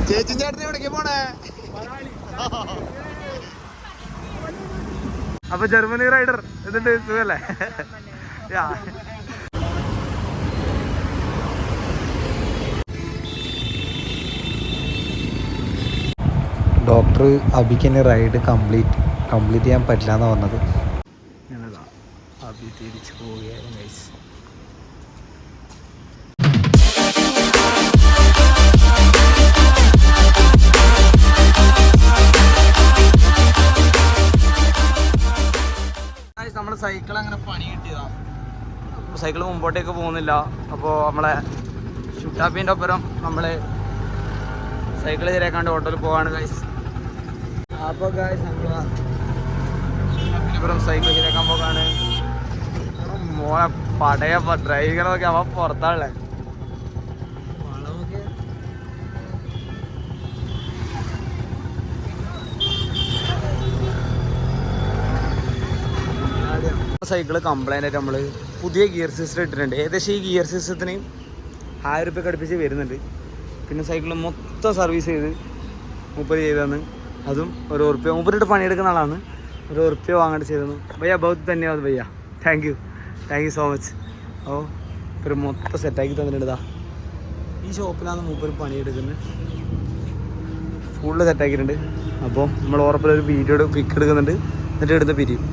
ചേച്ചി ചേട്ടൻ എവിടേക്ക് പോണേ? അപ്പൊ ജർമ്മനി റൈഡർ എന്നിട്ട് സുഖല്ലേ? ഡോക്ടർ അബിക്ക് റൈഡ് കംപ്ലീറ്റ് ചെയ്യാൻ പറ്റില്ല എന്നാണ് പറഞ്ഞത്. അബി തിരിച്ചു പോവുകയായിരുന്നു ഗൈസ്. നമ്മൾ സൈക്കിൾ അങ്ങനെ പണി കിട്ടിയതാണ്. സൈക്കിൾ മുമ്പോട്ടേക്ക് പോകുന്നില്ല. അപ്പോൾ നമ്മളെ ഷുട്ടാപ്പിൻ്റെ ഒപ്പരം നമ്മൾ സൈക്കിൾ ശരിയാക്കാണ്ട് ഓട്ടോയിൽ പോവാണ് ഗൈസ്. അപ്പോൾ ഗൈസ് നമ്മൾ ഷുട്ടാപ്പിനൊപ്പരം സൈക്കിൾ ശരിയാക്കാൻ പോകാണ്. മോനെ പടയ ഡ്രൈവിങ്ങനൊക്കെ അവൻ പുറത്താണല്ലേ. സൈക്കിള് കംപ്ലൈൻ്റ് ആയിട്ട് നമ്മൾ പുതിയ ഗിയർ സിസ്റ്റം ഇട്ടിട്ടുണ്ട്. ഏകദേശം ഈ ഗിയർ സിസ്റ്റത്തിന് 1000 രൂപ അടുപ്പിച്ച് വരുന്നുണ്ട്. പിന്നെ സൈക്കിൾ മൊത്തം സർവീസ് ചെയ്ത് 30 ചെയ്തതെന്ന്, അതും ₹1. മൂപ്പരിട്ട് പണിയെടുക്കുന്ന ആളാണ്. ₹1 വാങ്ങാണ്ട് ചെയ്തെന്ന്. ഭയ്യ ബഹുത് ധന്യവാദ് ഭയ്യ. Thank you so much. അപ്പോൾ ഒരു മൊത്തം സെറ്റാക്കി തന്നിട്ടുണ്ട്. ഈ ഷോപ്പിലാണ് മൂപ്പര് പണിയെടുക്കുന്നത്. ഫുള്ള് സെറ്റാക്കിയിട്ടുണ്ട്. അപ്പോൾ നമ്മൾ ഉറപ്പിലൊരു വീഡിയോ പിക്ക് എടുക്കുന്നുണ്ട്. എന്നിട്ട് എടുത്ത് പിരിയും.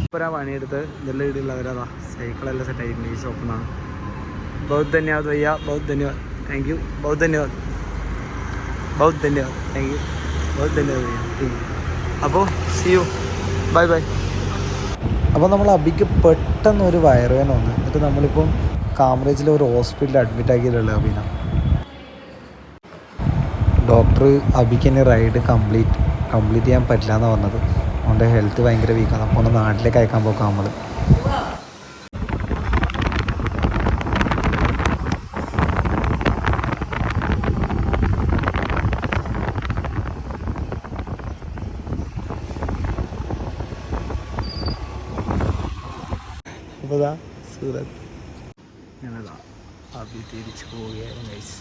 ഇപ്പോൾ പണിയെടുത്ത് ഇതെല്ലാം ഇടുള്ളവരതാ സൈക്കിളെല്ലാം സെറ്റാക്കിയിട്ടുണ്ട് ഈ ഷോപ്പിൽ നിന്നാണ്. ബഹുത് ധന്യവാദ് ഭയ്യ, ബഹുത് ധന്യവാദ്. താങ്ക് യു, ബഹുത് ധന്യവാദ്, ബഹുത് ധന്യവാദ്. താങ്ക് യു, ബഹുത് ധന്യവാദ് ഭയ്യ. Thank you. അപ്പോൾ സി യു, ബൈ ബൈ. അപ്പോൾ നമ്മൾ അബിക്ക് പെട്ടെന്ന് ഒരു വയറുവേദന വന്നു. എന്നിട്ട് നമ്മളിപ്പം കാമറേജിൽ ഒരു ഹോസ്പിറ്റലിൽ അഡ്മിറ്റ് ആക്കിയിട്ടുള്ള അബിന. ഡോക്ടർ അബിക്ക് റൈഡ് കംപ്ലീറ്റ് ചെയ്യാൻ പറ്റില്ല എന്നാണ് പറഞ്ഞത്. അവൻ്റെ ഹെൽത്ത് ഭയങ്കര വീക്കാണ്. അപ്പോൾ ഒന്ന് നാട്ടിലേക്ക് അയക്കാൻ പോക്കാം നമ്മൾ. അപ്പോൾ സൂറത്ത് ഞങ്ങളാ അബി തിരിച്ചു പോവുകയായിരുന്നു ഗൈസ്.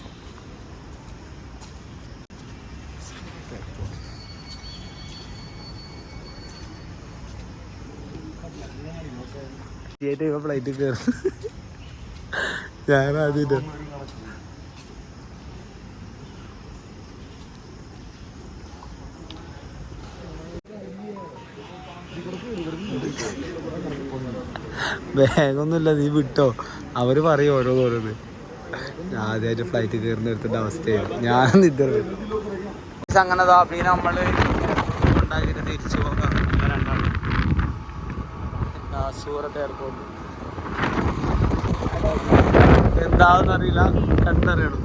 ഫ്ലൈറ്റ് കയറുന്നു. ഞാനാദ്യം വേഗമൊന്നുമില്ല, നീ വിട്ടോ. അവർ പറയും ഓരോന്ന്. ആദ്യമായിട്ട് ഫ്ലൈറ്റ് കയറുന്ന എടുത്തിട്ട് അവസ്ഥയായിരുന്നു. ഞാനൊന്നും ഇద్దరు അങ്ങനെ പിന്നെ നമ്മൾ ഉണ്ടാക്കിയിട്ട് തിരിച്ചു പോകാം. രണ്ടാളും സൂറത്ത് എയർപോർട്ട് എന്താണെന്നറിയില്ല, കണ്ടറിയണം.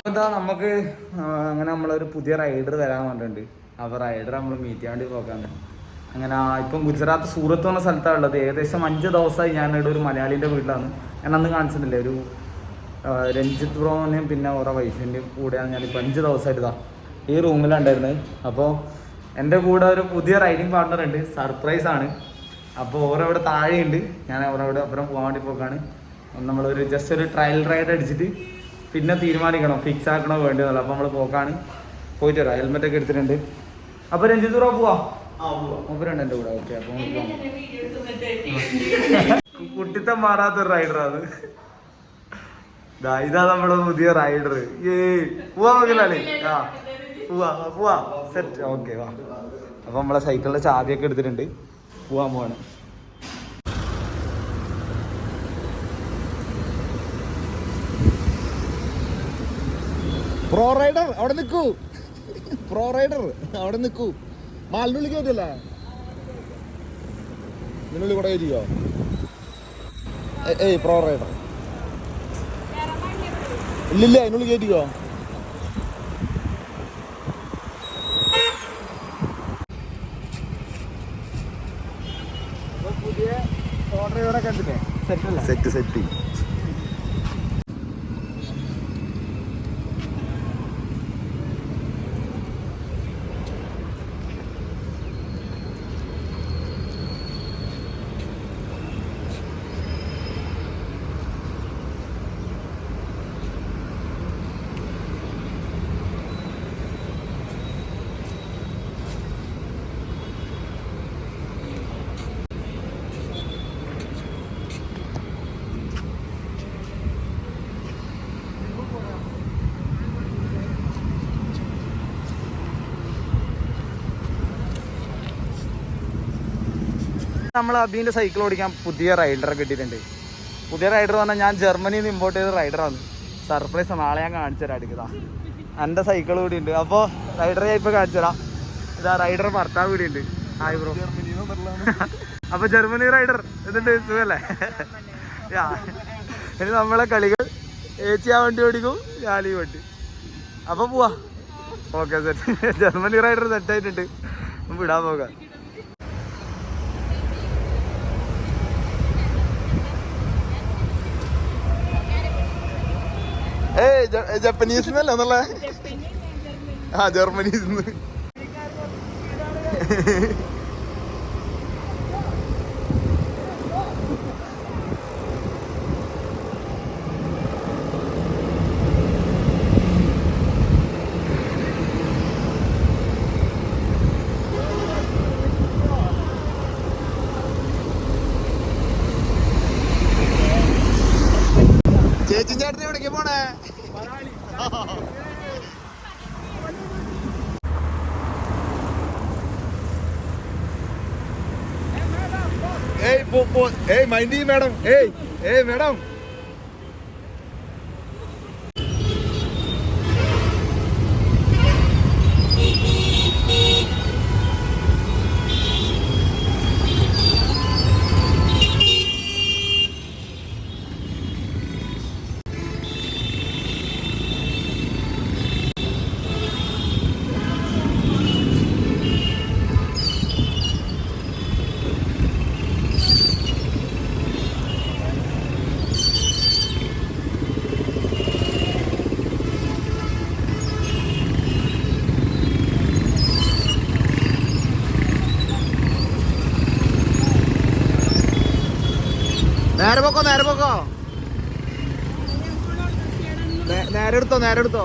എന്താ നമുക്ക് അങ്ങനെ നമ്മളൊരു പുതിയ റൈഡർ വരാൻ പറഞ്ഞിട്ടുണ്ട്. അപ്പോൾ റൈഡർ നമ്മൾ മീറ്റ് ചെയ്യാൻ വേണ്ടി പോക്കാണ്. അങ്ങനെ ഇപ്പം ഗുജറാത്ത് സൂറത്ത് എന്ന സ്ഥലത്താണ് ഉള്ളത്. ഏകദേശം 5 ദിവസമായി ഞാൻ ഇവിടെ ഒരു മലയാളീൻ്റെ വീട്ടിലാണ്. ഞാൻ അന്ന് കാണിച്ചിട്ടില്ലേ, ഒരു രഞ്ജിത്ത് ബ്രോനെയും പിന്നെ ഓരോ വൈഫിൻ്റെയും കൂടെയാണ് ഞാനിപ്പോൾ 5 ദിവസമായിട്ട് ഈ റൂമിലുണ്ടായിരുന്നത്. അപ്പോൾ എൻ്റെ കൂടെ ഒരു പുതിയ റൈഡിങ് പാർട്ണർ ഉണ്ട്, സർപ്രൈസാണ്. അപ്പോൾ ഓരോവിടെ താഴെയുണ്ട്. ഞാൻ ഓരോവിടെ അപ്പുറം പോകാൻ വേണ്ടി പോക്കാണ്. നമ്മളൊരു ജസ്റ്റ് ഒരു ട്രയൽ റൈഡ് അടിച്ചിട്ട് പിന്നെ തീരുമാനിക്കണം ഫിക്സ് ആക്കണോ വേണ്ടിയെന്നല്ല. അപ്പോൾ നമ്മൾ പോക്കാണ്. പോയിട്ട് വരാം. ഹെൽമെറ്റൊക്കെ എടുത്തിട്ടുണ്ട്. അപ്പോൾ രഞ്ജിത്ത് ബ്രോ പോവാം. മൂപ്പരുണ്ട് എൻ്റെ കൂടെ. ഓക്കെ, അപ്പോൾ കുട്ടിത്തം മാറാത്തൊരു റൈഡറാണ്. ഇതാ നമ്മുടെ പുതിയ റൈഡർ. പോവാ നോക്കില്ലേ? പോവാ സെറ്റ്. ഓക്കെ വാ. അപ്പോൾ നമ്മളെ സൈക്കിളിൻ്റെ ചാവിയൊക്കെ എടുത്തിട്ടുണ്ട്. പോവാൻ പോവാണ്. പ്രോ റൈഡർ അവിടെ നിൽക്കൂ. പ്രോ റൈഡർ അവിടെ നിൽക്കൂ. മാലിനുള്ളിൽ കയറ്റല്ലേ? ഇതിനുള്ളിൽ കൂടെ കയറ്റിയോ? പ്രോ റൈഡർ ഇല്ലില്ല, അതിനുള്ളിൽ കയറ്റിയോ? പുതിയ ഓർഡർ കണ്ടില്ലേ? സെറ്റ്. നമ്മൾ അബീൻ്റെ സൈക്കിൾ ഓടിക്കാൻ പുതിയ റൈഡറെ കിട്ടിയിട്ടുണ്ട്. പുതിയ റൈഡർ പറഞ്ഞാൽ ഞാൻ ജർമ്മനിയിൽ നിന്ന് ഇമ്പോർട്ട് ചെയ്ത റൈഡറാണ്. സർപ്രൈസ് നാളെ ഞാൻ കാണിച്ചു തരാം. അടുക്കതാ എൻ്റെ സൈക്കിൾ കൂടി ഉണ്ട്. അപ്പോൾ റൈഡറെ ഞാൻ ഇപ്പോൾ കാണിച്ചു തരാം. ഇതാ റൈഡർ ഭർത്താവ് കൂടി ഉണ്ട്. Hi bro. അപ്പോൾ ജർമ്മനി റൈഡർ ഇതുണ്ട്, സുഖല്ലേ? ഇനി നമ്മളെ കളികൾ ഏച്ചി ആ വണ്ടി ഓടിക്കും, ഞാൻ ഈ വണ്ടി. അപ്പോൾ പോവാ. Okay set. ജർമ്മനി റൈഡർ സെറ്റായിട്ടുണ്ട്. വിടാൻ പോകാം. ജപ്പനീസ് എന്നല്ലേ? ആ ജർമ്മനീസ്. ചേച്ചി ചേട്ടൻ എവിടേക്ക് പോണേ? ഏയ് മൈൻഡ് മാഡം. ഏയ് മാഡം. നേരെ പോക്കോ നേരെ എടുത്തോ.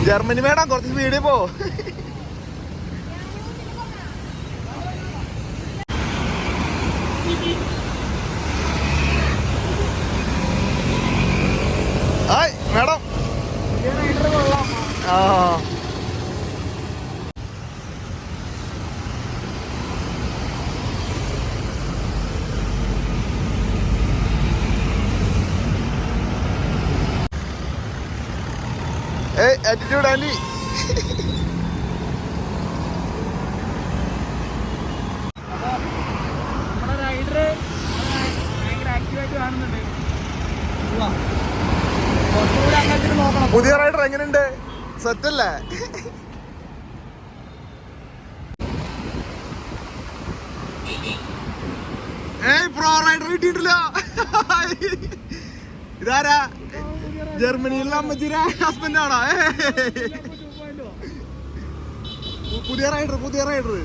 ജർമ്മനി വേണം, കുറച്ച് സ്പീഡിൽ പോ. മേഡം ആ ആറ്റിറ്റ്യൂഡ് ആൻറ്റി. നമ്മുടെ റൈഡർ ഭയങ്കര ആക്റ്റീവായിട്ട് കാണുന്നുണ്ട്. പുതിയ റൈഡർ എങ്ങനെയുണ്ട്? സെറ്റല്ലേ? പ്രോ റൈഡർ കിട്ടിയിട്ടില്ല. ഇതാരാ? ജർമ്മനിയിലുള്ള അമ്മച്ചിയുടെ ഹസ്ബൻഡ് ആണോ? പുതിയ റൈഡർ.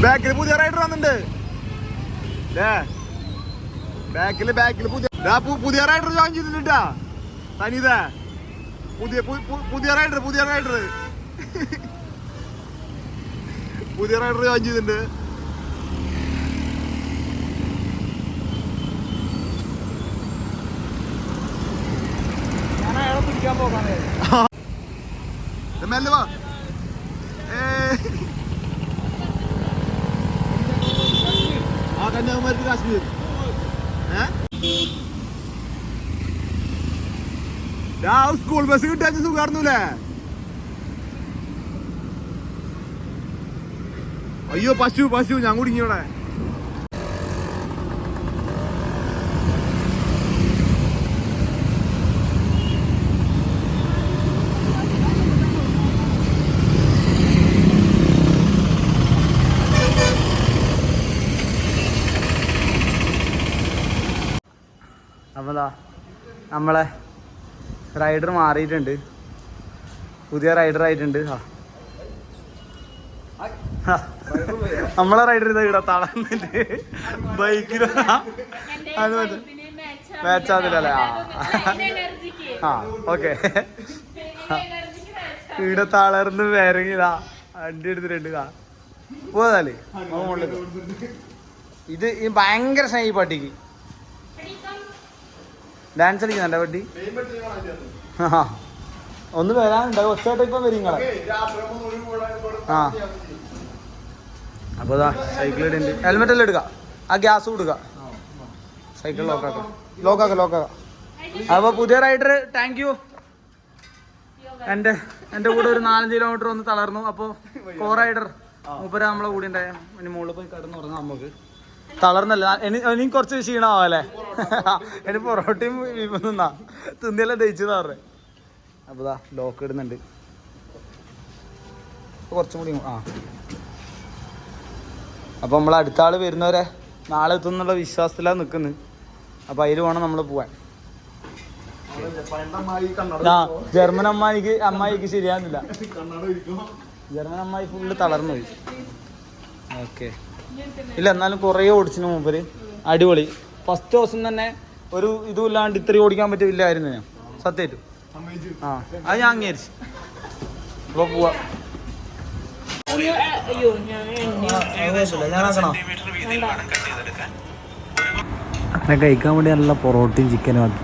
ബാക്കിൽ പുതിയ റൈഡർ വന്നിട്ടുണ്ട്. ബാക്കിൽ പുതിയ റൈഡർ ജോയിൻ ചെയ്തിട്ടാ. തനിതാ പുതിയ റൈഡർ ജോയിൻ ചെയ്തിട്ടുണ്ട്. മെല്ലെ വാ. കന്യാകുമാരി കാശ്മീർ. സ്കൂൾ ബസ് കിട്ടാൻ സുഖാർന്നൂലേ? അയ്യോ പശു ഞാൻ കുടുങ്ങിയോടെ. അപ്പോൾ നമ്മളെ റൈഡർ മാറിയിട്ടുണ്ട്, പുതിയ റൈഡർ ആയിട്ടുണ്ട്. നമ്മളെ റൈഡർ ഇതാ ഇവിടെ തളർന്നിട്ട് ബൈക്കിൽ മാച്ചാതില്ലല്ലേ? ആ ഓക്കെ. ഇവിടെ തളർന്ന് വരങ്ങിതാ വണ്ടി എടുത്തിട്ടുണ്ട്. പോതാലേ ഇത് ഭയങ്കര സ്നേഹി പട്ടിക്ക് ഡാൻസ് കളിക്കുന്നുണ്ടോ പട്ടി? ഒന്ന് വരാനുണ്ടോ? ഒച്ചായിട്ട് ഇപ്പം വരും നിങ്ങളെ. ആ അപ്പോൾ ഇതാ സൈക്കിൾ ഇടുന്നുണ്ട്. ഹെൽമെറ്റ് എല്ലാം എടുക്കുക, ആ ഗ്യാസ് കൊടുക്കുക, സൈക്കിൾ ലോക്കാക്ക. അപ്പോൾ പുതിയ റൈഡർ താങ്ക് യു. എൻ്റെ കൂടെ ഒരു 4-5 കിലോമീറ്റർ ഒന്ന് തളർന്നു. അപ്പോൾ കോ റൈഡർ മൂപ്പര നമ്മളെ കൂടെ ഉണ്ടായ ഇനി മുകളിൽ പോയി കിടന്ന് തുടങ്ങാം. നമുക്ക് തളർന്നല്ല, ഇനി കുറച്ച് ക്ഷീണമാവല്ലേ? ഇനി പൊറോട്ടയും തിന്നാ തിന്നിയെല്ലാം ദഹിച്ചെന്ന് പറഞ്ഞേ. അപ്പോൾ ഇതാ ലോക്ക് ഇടുന്നുണ്ട്. കുറച്ചും കൂടി അപ്പോൾ നമ്മൾ അടുത്ത ആൾ വരുന്നവരെ നാളെ എത്തുന്നുള്ള വിശ്വാസത്തിലാണ് നിൽക്കുന്നത്. അപ്പോൾ അതിൽ വേണം നമ്മൾ പോവാൻ. ജർമ്മൻ അമ്മായിക്ക് ശരിയാകുന്നില്ല. ജർമ്മൻ അമ്മായി ഫുള്ള് തളർന്നു പോയി. ഓക്കെ ഇല്ല, എന്നാലും കുറേ ഓടിച്ചിന് മുമ്പ് അടിപൊളി. ഫസ്റ്റ് ദിവസം തന്നെ ഒരു ഇതും ഇല്ലാണ്ട് ഇത്രയും ഓടിക്കാൻ പറ്റില്ലായിരുന്നു ഞാൻ സത്യമായിട്ടും. ആ അത് ഞാൻ അംഗീകരിച്ചു. അപ്പോൾ പോവാ. അങ്ങനെ കഴിക്കാൻ വേണ്ടി നല്ല പൊറോട്ടയും ചിക്കനും ആക്കി